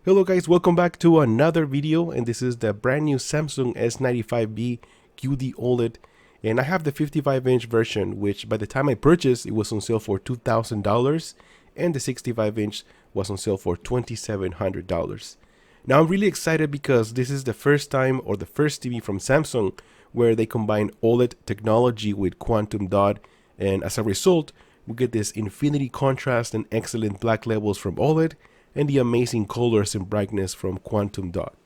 Hello guys, welcome back to another video, and this is the brand new Samsung S95B QD-Oled, and I have the 55-inch version, which by the time I purchased it was on sale for $2,000, and the 65-inch was on sale for $2,700. Now I'm really excited because this is the first time, or the first TV from Samsung, where they combine OLED technology with quantum dot, and as a result we get this infinity contrast and excellent black levels from OLED, and the amazing colors and brightness from quantum dot.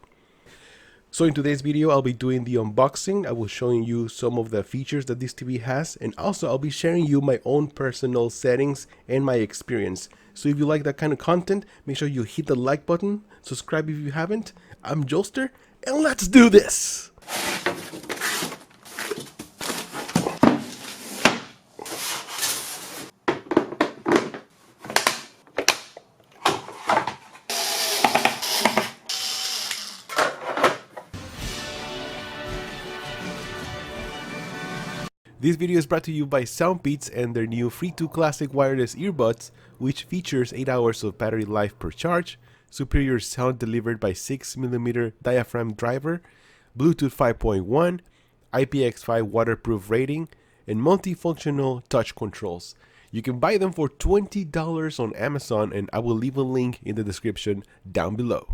So in today's video I'll be doing the unboxing. I will showing you some of the features that this TV has, and also I'll be sharing you my own personal settings and my experience. So if you like that kind of content, make sure you hit the like button, subscribe if you haven't. I'm Joester, and let's do this! This video is brought to you by Soundpeats and their new Free2 Classic wireless earbuds, which features 8 hours of battery life per charge, superior sound delivered by 6mm diaphragm driver, Bluetooth 5.1, IPX5 waterproof rating, and multifunctional touch controls. You can buy them for $20 on Amazon, and I will leave a link in the description down below.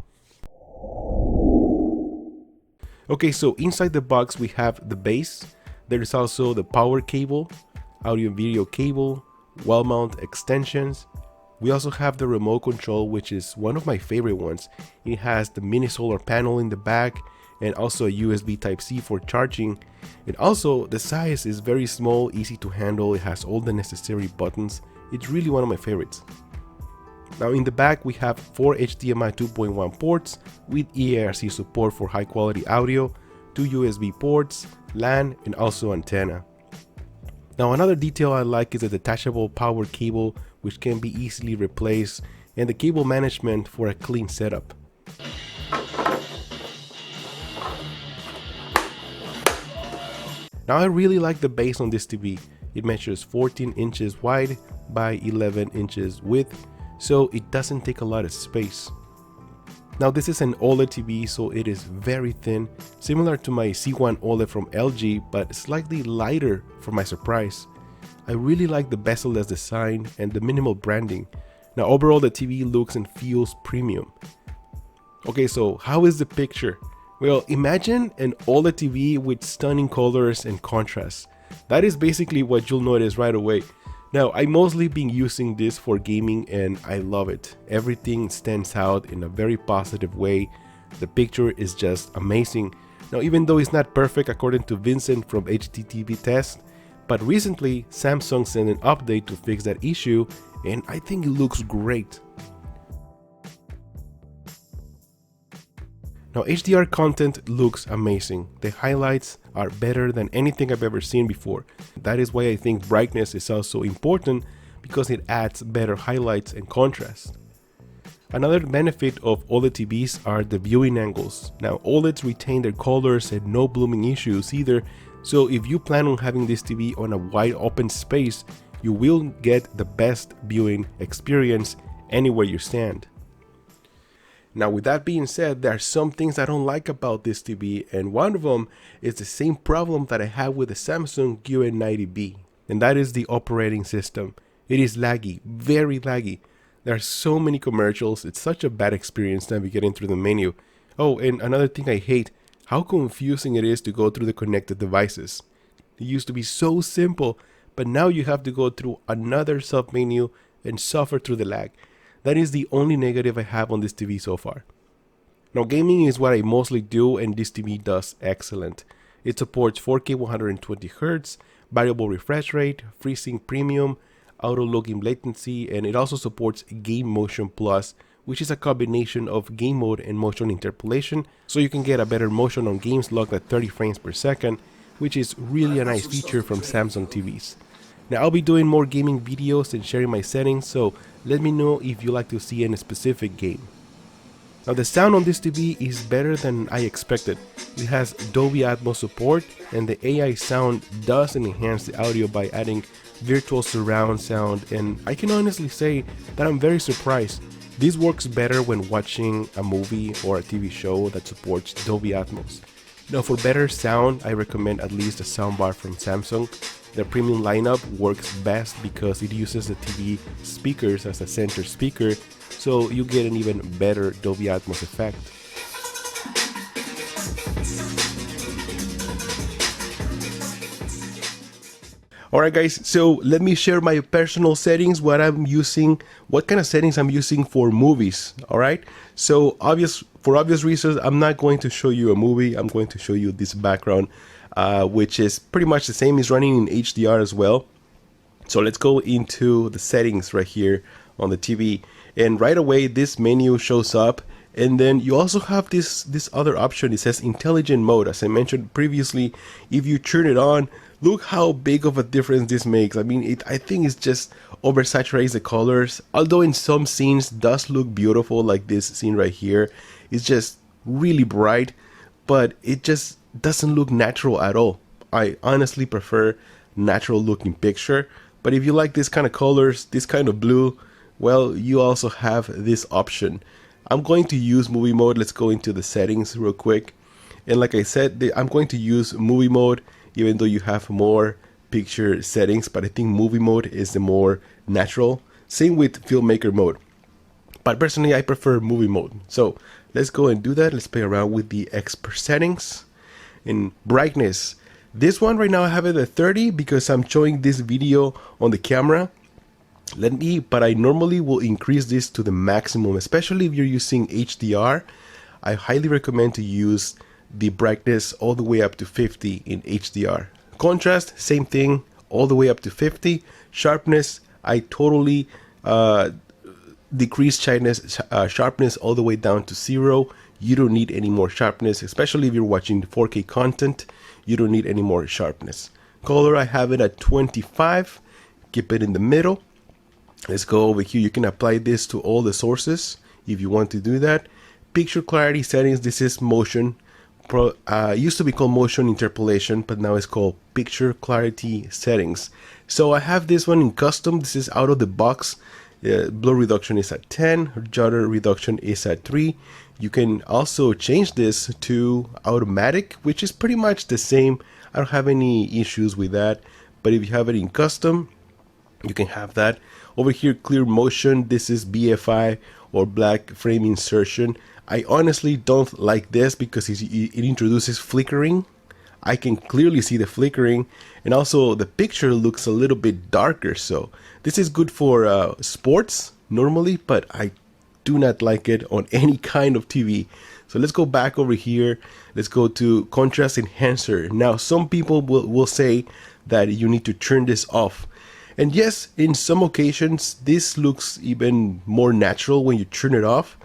Okay, so inside the box we have the base. There is also the power cable, audio and video cable, wall mount extensions. We also have the remote control, which is one of my favorite ones. It has the mini solar panel in the back and also a USB Type-C for charging. And also the size is very small, easy to handle. It has all the necessary buttons. It's really one of my favorites. Now in the back we have 4 HDMI 2.1 ports with eARC support for high quality audio, 2 USB ports, LAN, and also antenna. Now another detail I like is the detachable power cable, which can be easily replaced, and the cable management for a clean setup. Now I really like the base on this TV. It measures 14 inches wide by 11 inches width, so it doesn't take a lot of space. Now this is an OLED TV, so it is very thin, similar to my C1 Oled from LG, but slightly lighter for my surprise. I really like the bezel-less design and the minimal branding. Now overall the TV looks and feels premium. Okay, so how is the picture? Well, imagine an OLED TV with stunning colors and contrast. That is basically what you'll notice right away. Now, I've mostly been using this for gaming and I love it. Everything stands out in a very positive way. The picture is just amazing. Now, even though it's not perfect according to Vincent from HTTV Test, but recently Samsung sent an update to fix that issue and I think it looks great. Now HDR content looks amazing. The highlights are better than anything I've ever seen before. That is why I think brightness is also important, because it adds better highlights and contrast. Another benefit of OLED TVs are the viewing angles. Now OLEDs retain their colors and no blooming issues either, so if you plan on having this TV on a wide open space, you will get the best viewing experience anywhere you stand. Now with that being said, there are some things I don't like about this TV, and one of them is the same problem that I have with the Samsung U7G, and that is the operating system. It is laggy, very laggy. There are so many commercials, it's such a bad experience navigating through the menu. Oh, and another thing I hate, how confusing it is to go through the connected devices. It used to be so simple, but now you have to go through another sub-menu and suffer through the lag. That is the only negative I have on this TV so far. Now gaming is what I mostly do, and this TV does excellent. It supports 4K 120Hz, variable refresh rate, FreeSync Premium, auto login latency, and it also supports Game Motion Plus, which is a combination of game mode and motion interpolation, so you can get a better motion on games locked at 30 frames per second, which is really a nice feature from Samsung TVs. Now I'll be doing more gaming videos and sharing my settings, so let me know if you like to see any specific game. Now the sound on this TV is better than I expected. It has Dolby Atmos support, and the AI sound does enhance the audio by adding virtual surround sound, and I can honestly say that I'm very surprised. This works better when watching a movie or a TV show that supports Dolby Atmos. Now for better sound, I recommend at least a soundbar from Samsung. Their premium lineup works best because it uses the TV speakers as a center speaker, so you get an even better Dolby Atmos effect. Alright guys, so let me share my personal settings, what kind of settings I'm using for movies. Alright, so for obvious reasons, I'm not going to show you a movie. I'm going to show you this background, which is pretty much the same. It's running in HDR as well. So let's go into the settings right here on the TV, and right away this menu shows up, and then you also have this other option. It says intelligent mode. As I mentioned previously, if you turn it on, look how big of a difference this makes. I mean, I think it's just oversaturates the colors, although in some scenes does look beautiful, like this scene right here. It's just really bright, but it just doesn't look natural at all. I honestly prefer natural looking picture, but if you like this kind of colors, this kind of blue, well, you also have this option. I'm going to use movie mode. Let's go into the settings real quick. And like I said, I'm going to use movie mode, even though you have more picture settings, but I think movie mode is the more natural. Same with filmmaker mode, but personally I prefer movie mode. So let's go and do that. Let's play around with the expert settings. In brightness, this one right now I have it at 30 because I'm showing this video on the camera. But I normally will increase this to the maximum, especially if you're using HDR. I highly recommend to use the brightness all the way up to 50 in HDR. Contrast, same thing, all the way up to 50. Sharpness, I totally decrease sharpness all the way down to 0. You don't need any more sharpness, especially if you're watching 4K content. You don't need any more sharpness. Color, I have it at 25. Keep it in the middle. Let's go over here. You can apply this to all the sources if you want to do that. Picture clarity settings, this is motion. Used to be called motion interpolation, but now it's called picture clarity settings. So I have this one in custom. This is out of the box. Blur reduction is at 10, judder reduction is at 3. You can also change this to automatic, which is pretty much the same. I don't have any issues with that, but if you have it in custom, you can have that. Over here, clear motion, this is BFI or black frame insertion. I honestly don't like this because it introduces flickering. I can clearly see the flickering, and also the picture looks a little bit darker. So this is good for sports normally, but I do not like it on any kind of TV. So let's go back over here. Let's go to contrast enhancer. Now some people will say that you need to turn this off. And yes, in some occasions, this looks even more natural when you turn it off.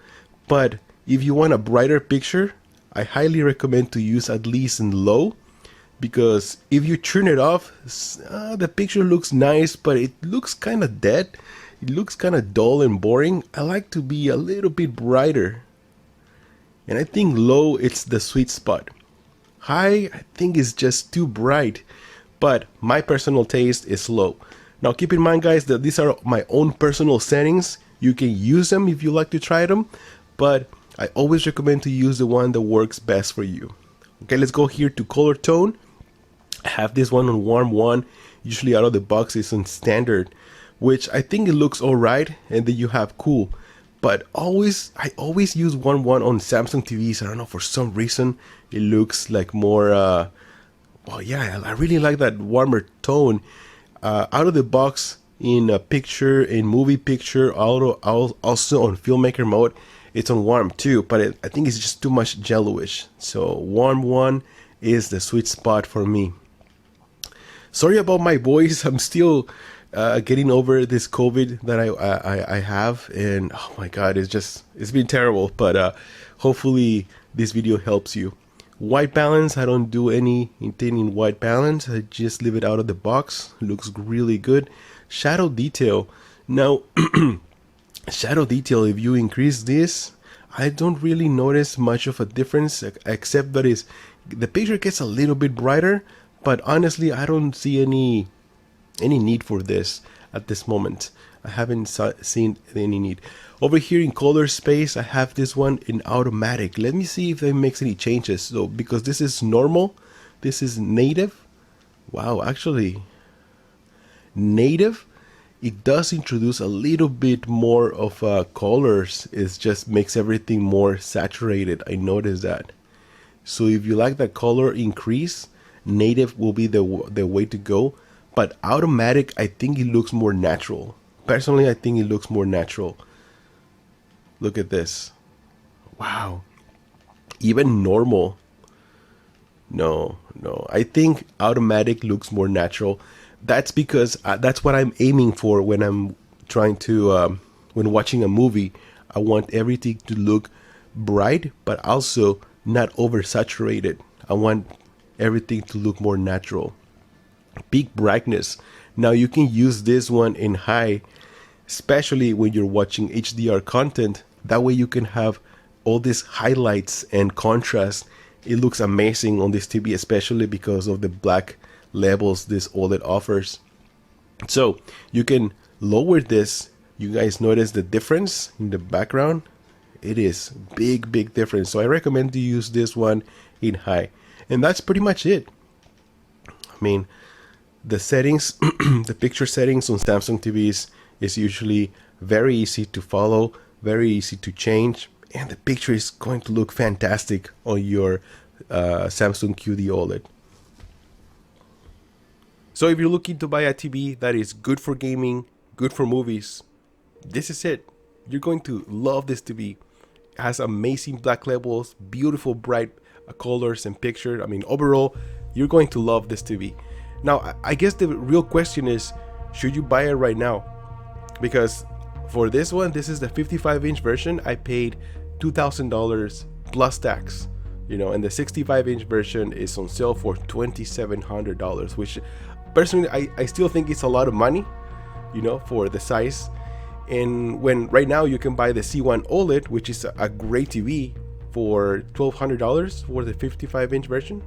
But if you want a brighter picture, I highly recommend to use at least in low. Because if you turn it off, the picture looks nice, but it looks kind of dead. It looks kind of dull and boring. I like to be a little bit brighter. And I think low, it's the sweet spot. High, I think is just too bright. But my personal taste is low. Now keep in mind guys that these are my own personal settings. You can use them if you like to try them, but I always recommend to use the one that works best for you. Okay, let's go here to color tone. I have this one on warm 1. Usually out of the box is on standard, which I think it looks alright, and then you have cool. But I always use warm 1 on Samsung TVs. I don't know, for some reason it looks like more well, yeah, I really like that warmer tone. Out of the box in a picture, in movie picture, also on filmmaker mode, it's on warm too, but I think it's just too much yellowish. So warm 1 is the sweet spot for me. Sorry about my voice. I'm still getting over this COVID that I have, and oh my god, it's been terrible. But hopefully this video helps you. White balance, I don't do anything in white balance. I just leave it out of the box. Looks really good. Shadow detail. Now, shadow detail, if you increase this, I don't really notice much of a difference, except that the picture gets a little bit brighter. But honestly, I don't see any need for this at this moment. I haven't seen any need. Over here in color space, I have this one in automatic. Let me see if it makes any changes. So because this is normal, this is native. Wow, actually native, it does introduce a little bit more of colors. It just makes everything more saturated. I noticed that. So if you like that color increase, native will be the way to go. But automatic, I think it looks more natural. Personally, I think it looks more natural. Look at this. Wow. Even normal. No. I think automatic looks more natural. That's because that's what I'm aiming for when I'm trying to, when watching a movie. I want everything to look bright, but also not oversaturated. I want everything to look more natural. Peak brightness. Now you can use this one in high, especially when you're watching HDR content. That way you can have all these highlights and contrast. It looks amazing on this TV, especially because of the black levels this OLED offers. So you can lower this. You guys notice the difference in the background? It is big difference. So I recommend to use this one in high. And that's pretty much it. I mean, the settings, the picture settings on Samsung TVs is usually very easy to follow, very easy to change, and the picture is going to look fantastic on your Samsung QD-Oled. So if you're looking to buy a TV that is good for gaming, good for movies, this is it. You're going to love this TV. It has amazing black levels, beautiful bright colors and picture. I mean, overall, you're going to love this TV. Now, I guess the real question is, should you buy it right now? Because for this one, this is the 55-inch version. I paid $2,000 plus tax, you know, and the 65-inch version is on sale for $2,700, which personally, I still think it's a lot of money, you know, for the size. And when right now you can buy the C1 Oled, which is a great TV, for $1,200 for the 55-inch version,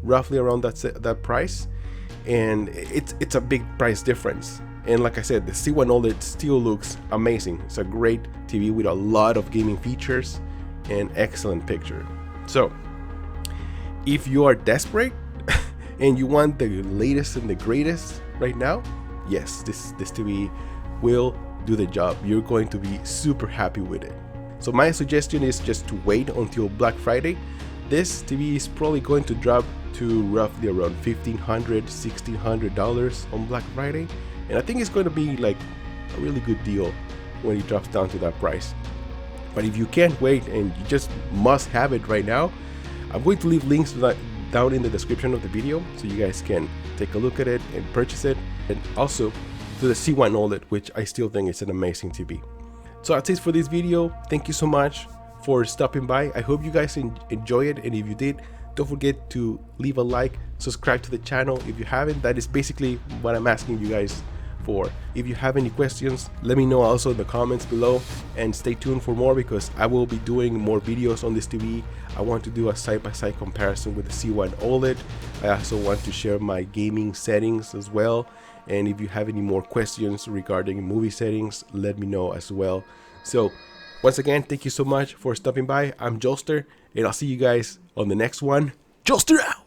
roughly around that price. And it's a big price difference. And like I said, the C1 Oled still looks amazing. It's a great TV with a lot of gaming features and excellent picture. So if you are desperate and you want the latest and the greatest right now, yes, this TV will do the job. You're going to be super happy with it. So my suggestion is just to wait until Black Friday. This TV is probably going to drop to roughly around $1,500, $1,600 on Black Friday. And I think it's going to be like a really good deal when it drops down to that price. But if you can't wait and you just must have it right now, I'm going to leave links to that down in the description of the video so you guys can take a look at it and purchase it. And also to the C1 Oled, which I still think is an amazing TV. So that's it for this video. Thank you so much for stopping by. I hope you guys enjoy it, and if you did, don't forget to leave a like, subscribe to the channel if you haven't. That is basically what I'm asking you guys for. If you have any questions, let me know also in the comments below, and stay tuned for more because I will be doing more videos on this TV. I want to do a side-by-side comparison with the C1 Oled. I also want to share my gaming settings as well. And if you have any more questions regarding movie settings, let me know as well. So once again, thank you so much for stopping by. I'm Joelster, and I'll see you guys on the next one. Joelster out!